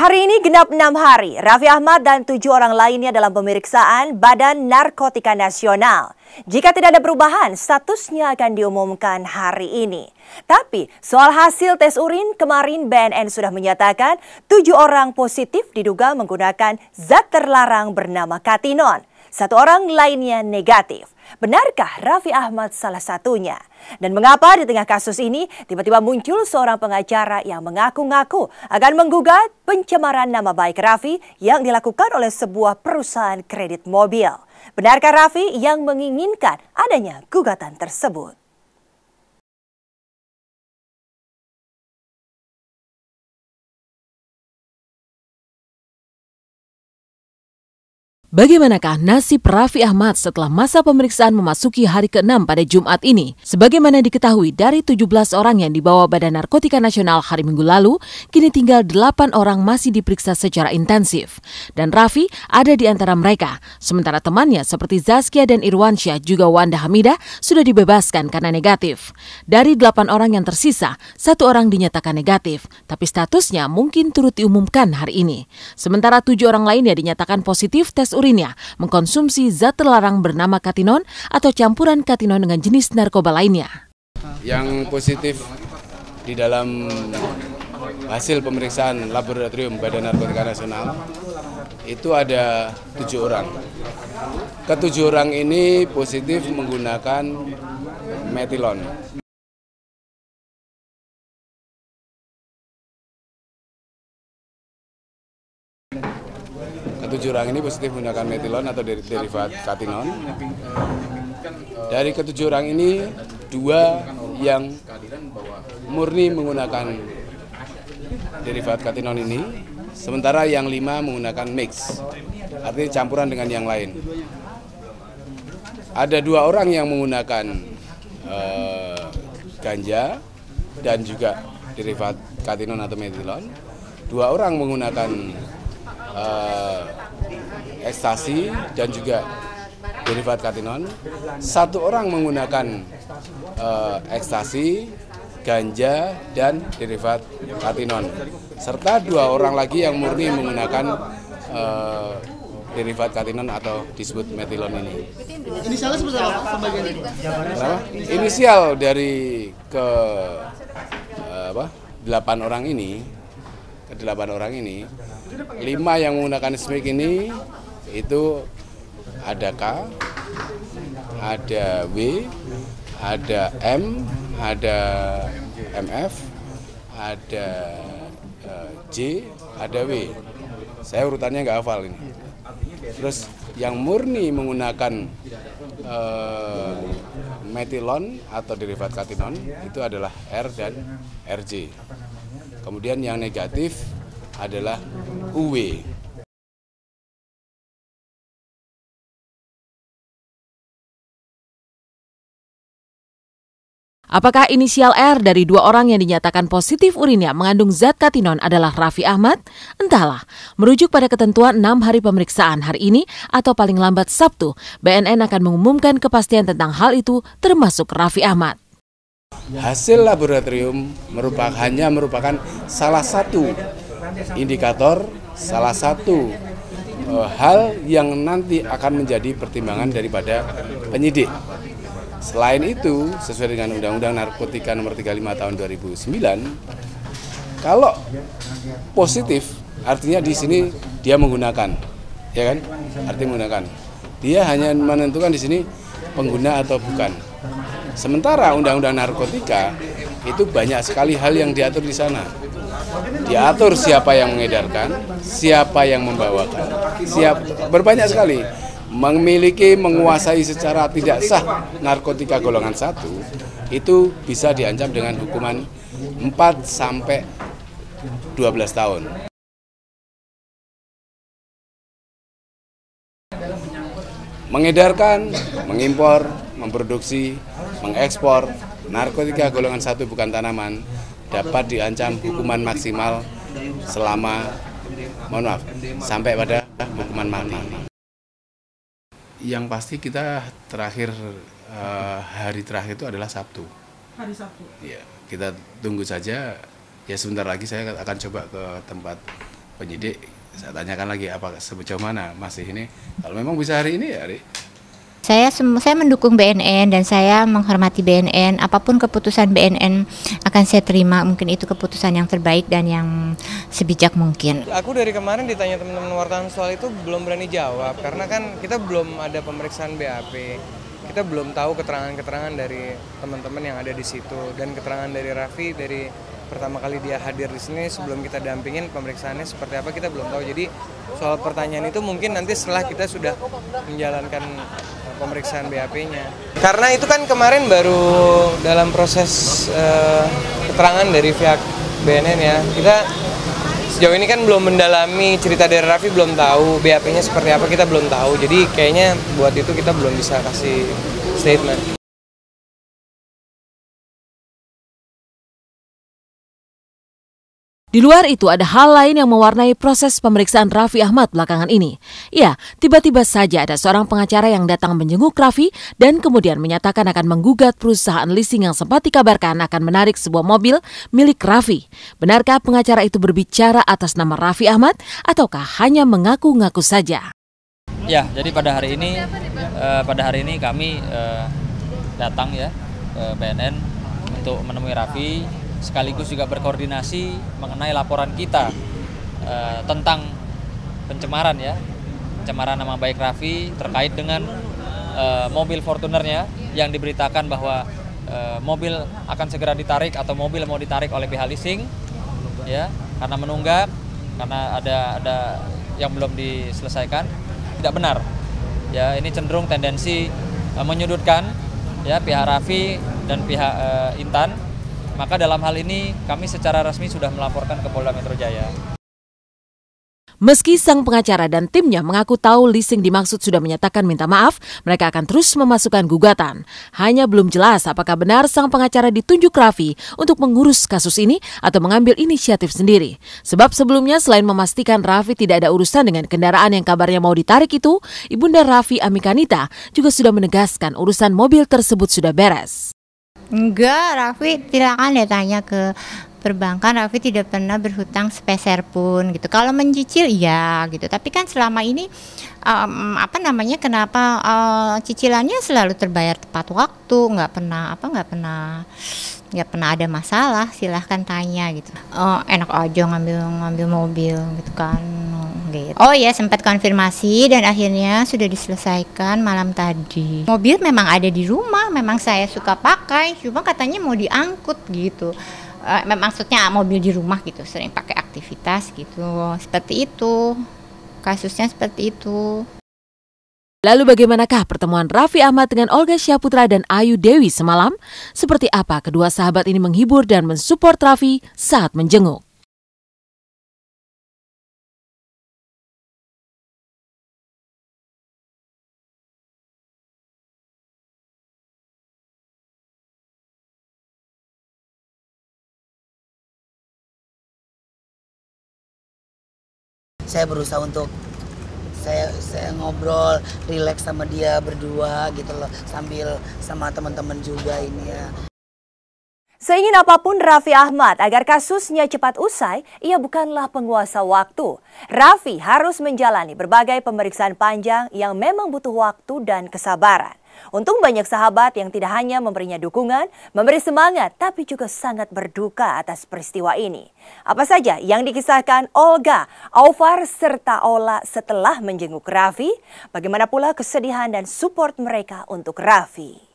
Hari ini genap 6 hari, Raffi Ahmad dan 7 orang lainnya dalam pemeriksaan Badan Narkotika Nasional. Jika tidak ada perubahan, statusnya akan diumumkan hari ini. Tapi soal hasil tes urin, kemarin BNN sudah menyatakan 7 orang positif diduga menggunakan zat terlarang bernama katinon. 1 orang lainnya negatif. Benarkah Raffi Ahmad salah satunya? Dan mengapa di tengah kasus ini tiba-tiba muncul seorang pengacara yang mengaku-ngaku akan menggugat pencemaran nama baik Raffi yang dilakukan oleh sebuah perusahaan kredit mobil? Benarkah Raffi yang menginginkan adanya gugatan tersebut? Bagaimanakah nasib Raffi Ahmad setelah masa pemeriksaan memasuki hari ke-6 pada Jumat ini? Sebagaimana diketahui dari 17 orang yang dibawa Badan Narkotika Nasional hari Minggu lalu, kini tinggal 8 orang masih diperiksa secara intensif. Dan Raffi ada di antara mereka, sementara temannya seperti Zaskia dan Irwansyah juga Wanda Hamidah sudah dibebaskan karena negatif. Dari 8 orang yang tersisa, 1 orang dinyatakan negatif, tapi statusnya mungkin turut diumumkan hari ini. Sementara 7 orang lainnya dinyatakan positif tes urinnya mengkonsumsi zat terlarang bernama katinon atau campuran katinon dengan jenis narkoba lainnya. Yang positif di dalam hasil pemeriksaan laboratorium Badan Narkotika Nasional itu ada 7 orang. Ke-7 orang ini positif menggunakan metilon. Ke-7 orang ini positif menggunakan metilon atau derivat katinon. Dari ke-7 orang ini 2 yang murni menggunakan derivat katinon ini, sementara yang 5 menggunakan mix, artinya campuran dengan yang lain. Ada 2 orang yang menggunakan ganja dan juga derivat katinon atau metilon. 2 orang menggunakan ekstasi dan juga derivat katinon. 1 orang menggunakan ekstasi, ganja dan derivat katinon. Serta 2 orang lagi yang murni menggunakan derivat katinon atau disebut metilon ini. Inisialnya seperti apa pembagian itu? Inisial dari ke 8 orang ini, ke-8 orang ini, 5 yang menggunakan SMIC ini itu ada K, ada W, ada M, ada MF, ada J, ada W. Saya urutannya nggak hafal ini. Terus yang murni menggunakan metilon atau derivat katinon itu adalah R dan RJ. Kemudian yang negatif adalah UW. Apakah inisial R dari 2 orang yang dinyatakan positif urinnya mengandung zat katinon adalah Raffi Ahmad? Entahlah, merujuk pada ketentuan 6 hari pemeriksaan hari ini atau paling lambat Sabtu, BNN akan mengumumkan kepastian tentang hal itu termasuk Raffi Ahmad. Hasil laboratorium hanya merupakan salah satu indikator, salah satu hal yang nanti akan menjadi pertimbangan daripada penyidik. Selain itu, sesuai dengan Undang-Undang Narkotika Nomor 35 Tahun 2009, kalau positif artinya di sini dia menggunakan, ya kan? Artinya menggunakan. Dia hanya menentukan di sini pengguna atau bukan. Sementara Undang-Undang Narkotika itu banyak sekali hal yang diatur di sana. Diatur siapa yang mengedarkan, siapa yang membawakan, berbanyak sekali. Menguasai secara tidak sah narkotika golongan 1 itu bisa diancam dengan hukuman 4 sampai 12 tahun. Mengedarkan, mengimpor, memproduksi, mengekspor narkotika golongan 1 bukan tanaman dapat diancam hukuman maksimal selama sampai pada hukuman maksimal. Yang pasti kita hari terakhir itu adalah Sabtu. Hari Sabtu. Ya, kita tunggu saja. Ya sebentar lagi saya akan coba ke tempat penyidik saya tanyakan lagi apa sejauh mana masih ini. Kalau memang bisa hari ini ya hari. Saya mendukung BNN dan saya menghormati BNN. Apapun keputusan BNN akan saya terima. Mungkin itu keputusan yang terbaik dan yang sebijak mungkin. Aku dari kemarin ditanya teman-teman wartawan soal itu belum berani jawab karena kan kita belum ada pemeriksaan BAP. Kita belum tahu keterangan-keterangan dari teman-teman yang ada di situ dan keterangan dari Raffi dari pertama kali dia hadir di sini sebelum kita dampingin pemeriksaannya seperti apa kita belum tahu. Jadi soal pertanyaan itu mungkin nanti setelah kita sudah menjalankan pemeriksaan BAP-nya. Karena itu kan kemarin baru dalam proses keterangan dari pihak BNN ya. Kita sejauh ini kan belum mendalami cerita dari Raffi, belum tahu BAP-nya seperti apa, kita belum tahu. Jadi kayaknya buat itu kita belum bisa kasih statement. Di luar itu ada hal lain yang mewarnai proses pemeriksaan Raffi Ahmad belakangan ini. Ya, tiba-tiba saja ada seorang pengacara yang datang menjenguk Raffi dan kemudian menyatakan akan menggugat perusahaan leasing yang sempat dikabarkan akan menarik sebuah mobil milik Raffi. Benarkah pengacara itu berbicara atas nama Raffi Ahmad ataukah hanya mengaku-ngaku saja? Ya, jadi pada hari ini kami datang ya ke BNN untuk menemui Raffi, sekaligus juga berkoordinasi mengenai laporan kita tentang pencemaran nama baik Raffi terkait dengan mobil Fortunernya yang diberitakan bahwa mobil akan segera ditarik atau mobil mau ditarik oleh pihak leasing ya karena menunggak, karena ada yang belum diselesaikan. Tidak benar ya, ini cenderung tendensi menyudutkan ya pihak Raffi dan pihak Intan. Maka dalam hal ini kami secara resmi sudah melaporkan ke Polda Metro Jaya. Meski sang pengacara dan timnya mengaku tahu leasing dimaksud sudah menyatakan minta maaf, mereka akan terus memasukkan gugatan. Hanya belum jelas apakah benar sang pengacara ditunjuk Raffi untuk mengurus kasus ini atau mengambil inisiatif sendiri. Sebab sebelumnya selain memastikan Raffi tidak ada urusan dengan kendaraan yang kabarnya mau ditarik itu, Ibunda Raffi Amikanita juga sudah menegaskan urusan mobil tersebut sudah beres. Enggak, Raffi silakan deh tanya ke perbankan. Raffi tidak pernah berhutang sepeser pun gitu. Kalau mencicil ya gitu. Tapi kan selama ini kenapa cicilannya selalu terbayar tepat waktu, nggak pernah ada masalah. Silahkan tanya gitu. Enak aja ngambil mobil gitu kan. Gitu. Oh ya, sempat konfirmasi dan akhirnya sudah diselesaikan malam tadi. Mobil memang ada di rumah, memang saya suka pakai, cuma katanya mau diangkut gitu. Maksudnya mobil di rumah gitu, sering pakai aktivitas gitu. Seperti itu, kasusnya seperti itu. Lalu bagaimanakah pertemuan Raffi Ahmad dengan Olga Syahputra dan Ayu Dewi semalam? Seperti apa kedua sahabat ini menghibur dan mensupport Raffi saat menjenguk? Saya berusaha untuk saya ngobrol, rileks sama dia berdua gitu loh, sambil sama teman-teman juga ini ya. Seingin apapun Raffi Ahmad agar kasusnya cepat usai, ia bukanlah penguasa waktu. Raffi harus menjalani berbagai pemeriksaan panjang yang memang butuh waktu dan kesabaran. Untung banyak sahabat yang tidak hanya memberinya dukungan, memberi semangat, tapi juga sangat berduka atas peristiwa ini. Apa saja yang dikisahkan Olga, Aufar, serta Ola setelah menjenguk Raffi? Bagaimana pula kesedihan dan support mereka untuk Raffi?